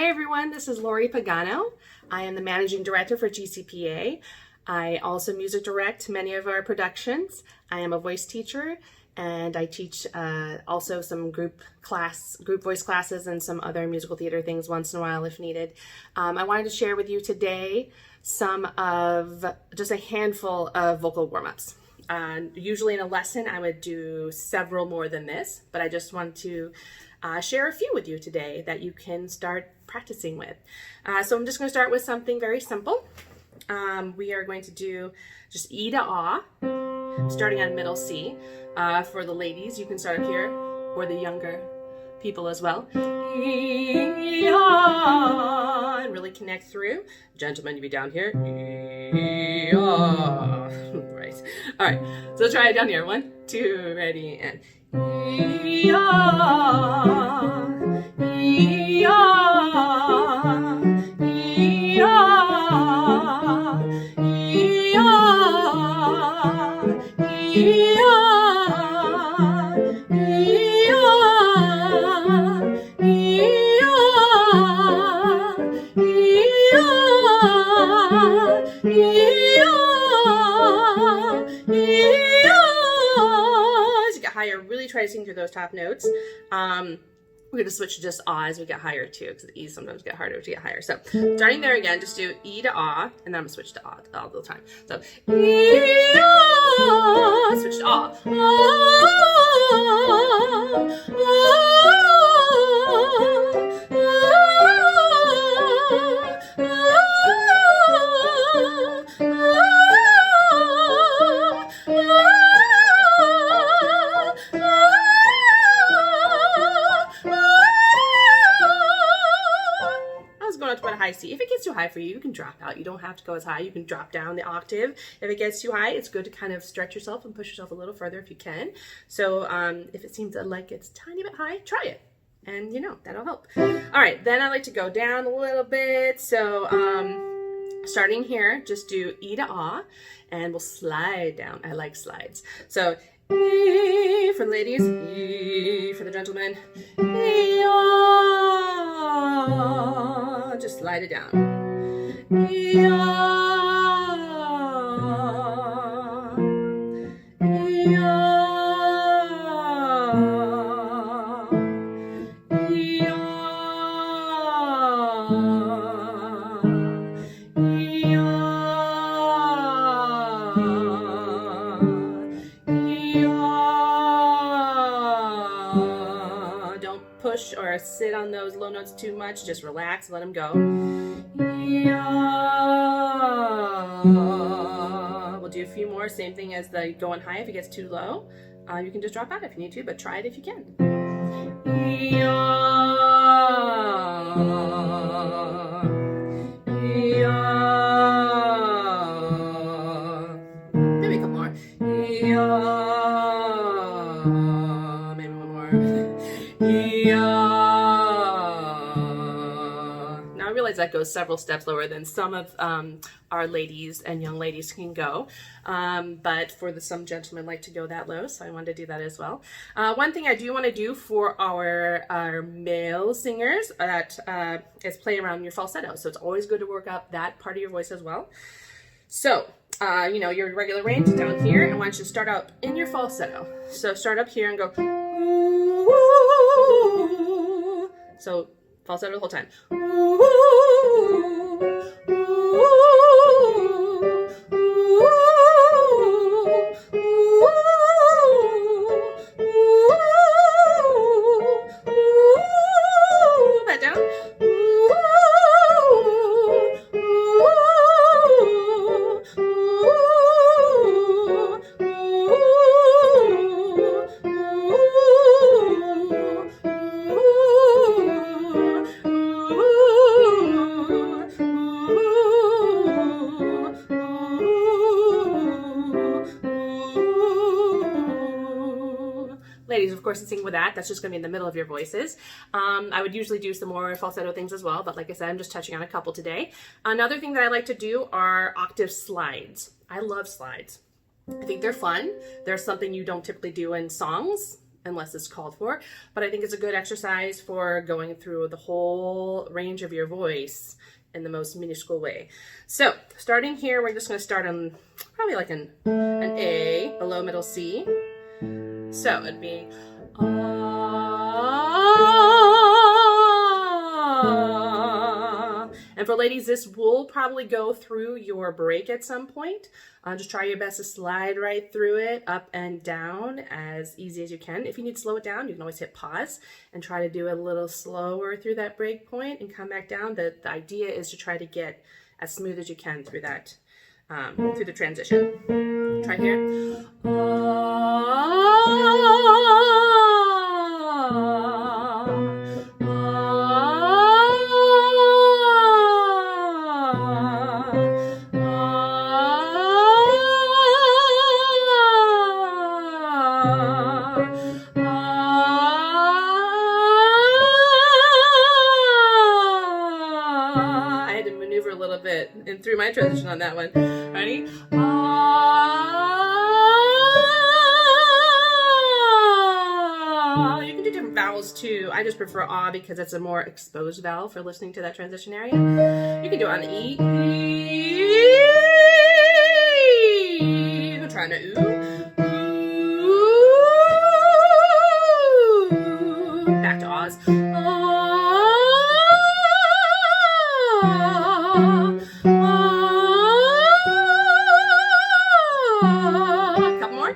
Hi everyone, this is Lori Pagano. I am the Managing Director for GCPA. I also music direct many of our productions. I am a voice teacher and I teach also some group voice classes and some other musical theater things once in a while if needed. I wanted to share with you today just a handful of vocal warm-ups. Usually in a lesson I would do several more than this, but I just want to share a few with you today that you can start practicing with. So I'm just going to start with something very simple. We are going to do just E to Ah, starting on middle C. For the ladies, you can start up here, or the younger people as well. E, ah, and really connect through. Gentlemen, you be down here. E, ah. Right. All right. So try it down here. 1, 2, ready, and E, ah, E, ah, E, ah, E, ah, E, as you get higher, really try to sing through those top notes. We're going to switch to just ah as we get higher too, because the E's sometimes get harder to get higher. So starting there again, just do E to ah, and then I'm going to switch to ah all the time. So E, ah, switch to ah. High C. If it gets too high for you, you can drop out. You don't have to go as high. You can drop down the octave. If it gets too high, it's good to kind of stretch yourself and push yourself a little further if you can. So if it seems like it's a tiny bit high, try it. And that'll help. All right, then I like to go down a little bit. So starting here, just do E to Ah, and we'll slide down. I like slides. So E for the ladies, E for the gentlemen, E, ah, just slide it down. E, ah, E, ah, E, ah, E, ah. Don't push or sit on those low notes too much. Just relax, let them go. We'll do a few more. Same thing as the going high. If it gets too low, you can just drop out if you need to, but try it if you can. Maybe a couple more. Maybe one more. Now I realize that goes several steps lower than some of our ladies and young ladies can go, but for some gentlemen like to go that low, so I wanted to do that as well. One thing I do want to do for our male singers is play around your falsetto, so it's always good to work up that part of your voice as well. So your regular range down here, and I want you to start out in your falsetto. So start up here and go ooh. So falsetto the whole time. Ooh, ooh, ooh. Back down. Ladies, of course, sing with that's just going to be in the middle of your voices. I would usually do some more falsetto things as well, but like I said, I'm just touching on a couple today. Another thing that I like to do are octave slides. I love slides. I think they're fun. They're something you don't typically do in songs, unless it's called for. But I think it's a good exercise for going through the whole range of your voice in the most minuscule way. So starting here, we're just going to start on probably like an A, below middle C. So it'd be and for ladies, this will probably go through your break at some point. Just try your best to slide right through it, up and down, as easy as you can. If you need to slow it down, you can always hit pause and try to do it a little slower through that break point and come back down. The idea is to try to get as smooth as you can through that, through the transition. Try here. I had to maneuver a little bit and through my transition on that one. Ready? You can do different vowels too. I just prefer ah because it's a more exposed vowel for listening to that transition area. You can do it on E. You can try on an ooh. Back to ahs. Couple more.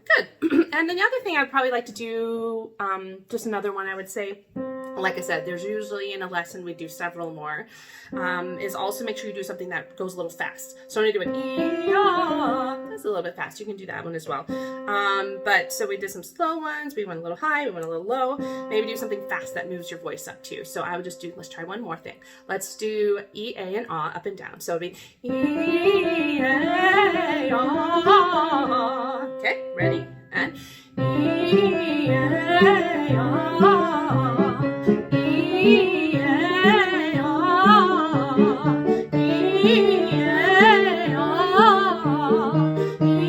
Good. And then the other thing I'd probably like to do, just another one I would say, like I said, there's usually in a lesson we do several more, is also make sure you do something that goes a little fast. So I'm going to do an E-ah. That's a little bit fast. You can do that one as well. But so we did some slow ones. We went a little high. We went a little low. Maybe do something fast that moves your voice up too. So I would just do, let's try one more thing. Let's do E, A, and ah up and down. So it'd be E, A, ah. Okay, ready? And E, A, ah. E, A, ah. E, A, ah. E,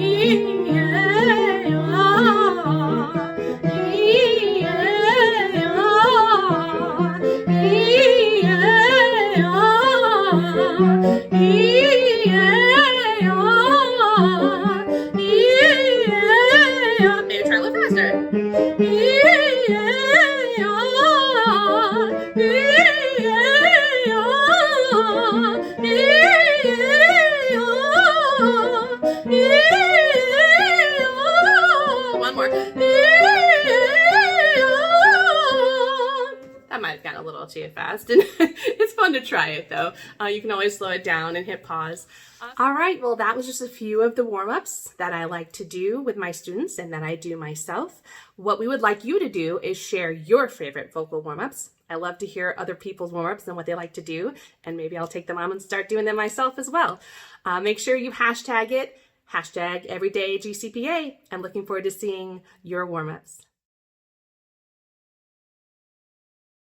A, ah. E, A, ah. E, A, ah. E, A, ah. Maybe try a little faster. One more. That might have gotten a little too fast. It's fun to try it though. You can always slow it down and hit pause. All right, well, that was just a few of the warm-ups that I like to do with my students and that I do myself. What we would like you to do is share your favorite vocal warm-ups. I love to hear other people's warm-ups and what they like to do, and maybe I'll take them on and start doing them myself as well. Make sure you hashtag it, #EverydayGCPA. I'm looking forward to seeing your warm-ups.